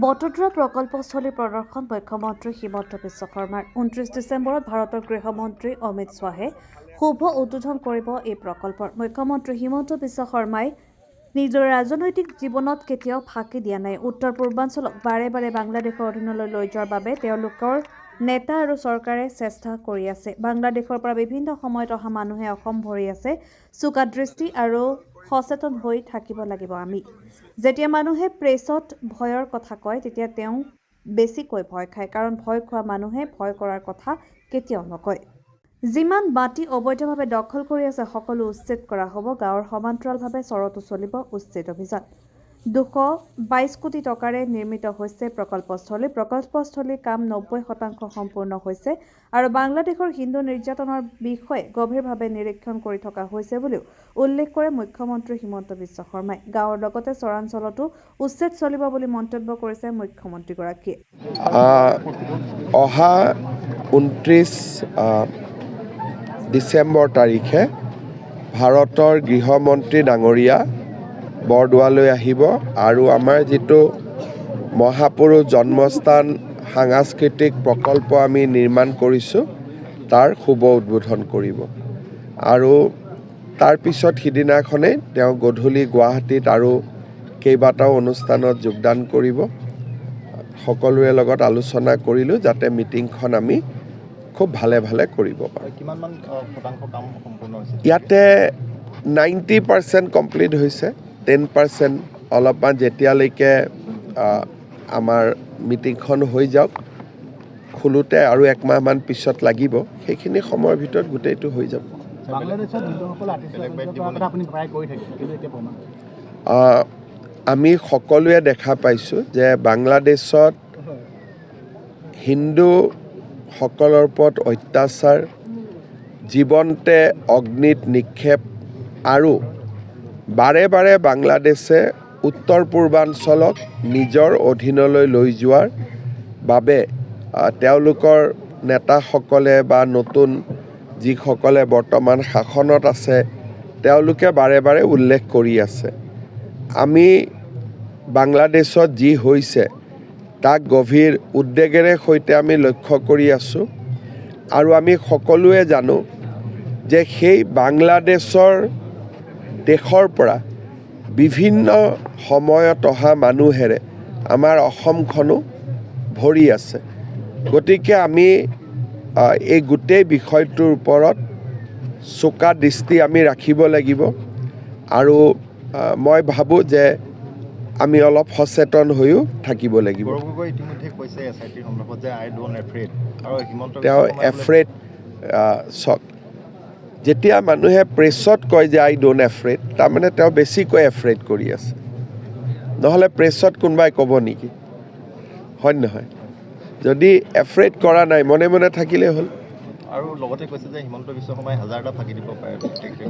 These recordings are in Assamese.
বটদ্ৰা প্ৰকল্পস্থলী প্ৰদৰ্শন মুখ্যমন্ত্ৰী হিমন্ত বিশ্ব শৰ্মাৰ 29 ডিচেম্বৰত ভাৰতৰ গৃহমন্ত্ৰী অমিত শ্বাহে শুভ উদ্বোধন কৰিব এই প্ৰকল্পৰ। মুখ্যমন্ত্ৰী হিমন্ত বিশ্ব শৰ্মাই নিজৰ ৰাজনৈতিক জীৱনত কেতিয়াও ফাঁকি দিয়া নাই। উত্তৰ পূৰ্বাঞ্চলক বাৰে বাৰে বাংলাদেশৰ অধীনলৈ লৈ যোৱাৰ বাবে তেওঁলোকৰ নেতা আৰু চৰকাৰে চেষ্টা কৰি আছে। বাংলাদেশৰ পৰা বিভিন্ন সময়ত অহা মানুহে অসম ভৰি আছে। চোকা দৃষ্টি আৰু সচেতন হৈ থাকিব লাগিব আমি। যেতিয়া মানুহে প্ৰেছত ভয়ৰ কথা কয় তেতিয়া তেওঁ বেছিকৈ ভয় খায়, কাৰণ ভয় খোৱা মানুহে ভয় কৰাৰ কথা কেতিয়াও নকয়। যিমান মাটি অবৈধভাৱে দখল কৰি আছে সকলো উচ্ছেদ কৰা হ'ব। গাঁৱৰ সমান্তৰালভাৱে চৰতো চলিব উচ্ছেদ অভিযান। 222 কোটি টকাৰে নিৰ্মিত হৈছে প্ৰকল্পস্থলী। প্ৰকল্পস্থলীৰ কাম 90% সম্পূৰ্ণ হৈছে আৰু বাংলাদেশৰ হিন্দু নিৰ্যাতনৰ বিষয়ে গভীৰভাৱে নিৰীক্ষণ কৰি থকা হৈছে বুলিও উল্লেখ কৰে মুখ্যমন্ত্ৰী হিমন্ত বিশ্ব শৰ্মাই। গাঁৱৰ লগতে চৰাঞ্চলতো উচ্ছেদ চলিব বুলি মন্তব্য কৰিছে মুখ্যমন্ত্ৰীগৰাকীয়ে। অহা 29 ডিচেম্বৰ তাৰিখে ভাৰতৰ গৃহমন্ত্ৰী ডাঙৰীয়া বৰদোৱালৈ আহিব আৰু আমাৰ যিটো মহাপুৰুষ জন্মস্থান সাংস্কৃতিক প্ৰকল্প আমি নিৰ্মাণ কৰিছোঁ তাৰ শুভ উদ্বোধন কৰিব। আৰু তাৰপিছত সিদিনাখনেই তেওঁ গধূলি গুৱাহাটীত আৰু কেইবাটাও অনুষ্ঠানত যোগদান কৰিব। সকলোৰে লগত আলোচনা কৰিলোঁ যাতে মিটিংখন আমি খুব ভালে ভালে কৰিব পাৰোঁ। কিমানমান শতাংশ কাম সম্পূৰ্ণ হৈছে? ইয়াতে 90% কমপ্লিট হৈছে। 10% অলপমান যেতিয়ালৈকে আমাৰ মিটিংখন হৈ যাওক, খোলোতে আৰু একমাহমান পিছত লাগিব, সেইখিনি সময়ৰ ভিতৰত গোটেইটো হৈ যাব। আমি সকলোৱে দেখা পাইছোঁ যে বাংলাদেশত হিন্দুসকলৰ ওপৰত অত্যাচাৰ, জীৱনতে অগ্নিত নিক্ষেপ আৰু বাৰে বাৰে বাংলাদেশে উত্তৰ পূৰ্বাঞ্চলক নিজৰ অধীনলৈ লৈ যোৱাৰ বাবে তেওঁলোকৰ নেতাসকলে বা নতুন যিসকলে বৰ্তমান শাসনত আছে তেওঁলোকে বাৰে বাৰে উল্লেখ কৰি আছে। আমি বাংলাদেশত যি হৈছে তাক গভীৰ উদ্বেগেৰে সৈতে আমি লক্ষ্য কৰি আছোঁ আৰু আমি সকলোৱে জানো যে সেই বাংলাদেশৰ দেশৰ পৰা বিভিন্ন সময়ত অহা মানুহেৰে আমাৰ অসমখনো ভৰি আছে। গতিকে আমি এই গোটেই বিষয়টোৰ ওপৰত চোকা দৃষ্টি আমি ৰাখিব লাগিব আৰু মই ভাবোঁ যে আমি অলপ সচেতন হৈও থাকিব লাগিব। তেওঁ এফ্ৰেড চক যেতিয়া মানুহে প্ৰেছত কয় যে আই ডোণ্ট এফ্ৰেড, তাৰমানে তেওঁ বেছিকৈ এফ্ৰেড কৰি আছে। নহ'লে প্ৰেছত কোনোবাই ক'ব নেকি? হয় নহয়? যদি এফ্ৰেড কৰা নাই, মনে মনে থাকিলেই হ'ল। আৰু লগতে কৈছে যে হিমন্ত বিশ্ব শৰ্মাই 1000টা ফাঁকি দিব পাৰে।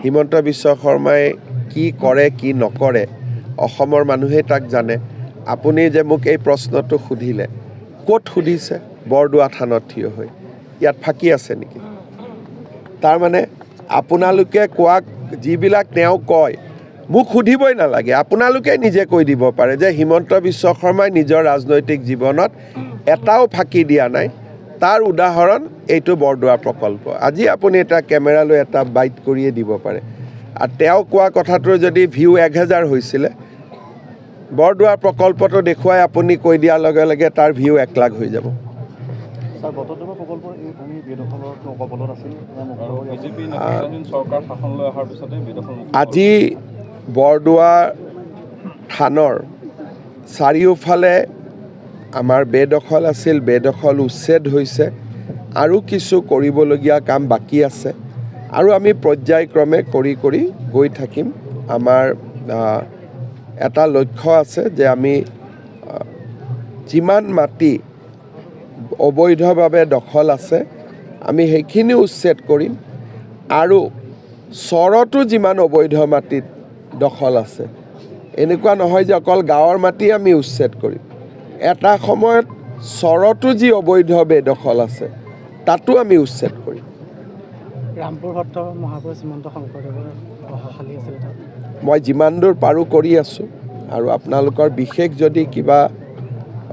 হিমন্ত বিশ্ব শৰ্মাই কি কৰে কি নকৰে অসমৰ মানুহে তাক জানে। আপুনি যে মোক এই প্ৰশ্নটো সুধিলে, ক'ত সুধিছে? বৰদোৱা থানত থিয় হৈ। ইয়াত ফাঁকি আছে নেকি? তাৰমানে আপোনালোকে কোৱা যিবিলাক তেওঁ কয় মোক সুধিবই নালাগে, আপোনালোকে নিজে কৈ দিব পাৰে যে হিমন্ত বিশ্ব শৰ্মাই নিজৰ ৰাজনৈতিক জীৱনত এটাও ফাঁকি দিয়া নাই। তাৰ উদাহৰণ এইটো বৰদোৱা প্ৰকল্প। আজি আপুনি এটা কেমেৰালৈ এটা বাইট কৰিয়ে দিব পাৰে। আৰু তেওঁ কোৱা কথাটোৰ যদি ভিউ 1000 হৈছিলে, বৰদোৱা প্ৰকল্পটো দেখুৱাই আপুনি কৈ দিয়াৰ লগে লগে তাৰ ভিউ 1 লাখ হৈ যাব। আজি বৰদোৱা থানৰ চাৰিওফালে আমাৰ বেদখল আছিল, বেদখল উচ্ছেদ হৈছে আৰু কিছু কৰিবলগীয়া কাম বাকী আছে আৰু আমি পৰ্যায়ক্ৰমে কৰি কৰি গৈ থাকিম। আমাৰ এটা লক্ষ্য আছে যে আমি যিমান মাটি অবৈধভাৱে দখল আছে আমি সেইখিনি উচ্ছেদ কৰিম আৰু চৰতো যিমান অবৈধ মাটিত দখল আছে, এনেকুৱা নহয় যে অকল গাঁৱৰ মাটি আমি উচ্ছেদ কৰিম। এটা সময়ত চৰতো যি অবৈধ বেদখল আছে তাতো আমি উচ্ছেদ কৰিম। ৰামপুৰ সত্ৰ মহাপুৰুষ শ্ৰীমন্ত শংকৰদেৱৰ অহাশালী আছিল তাত। মই যিমান দূৰ পাৰোঁ কৰি আছোঁ আৰু আপোনালোকৰ বিশেষ যদি কিবা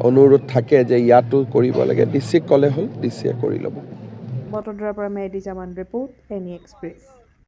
অনুৰোধ থাকে যে ইয়াতো কৰিব লাগে ডিচিক ক'লে হ'ল ডিচিয়ে কৰি ল'ব বটদ্ৰাৰ পৰা মেহেদি জামান ৰিপৰ্ট এনি এক্সপ্ৰেছ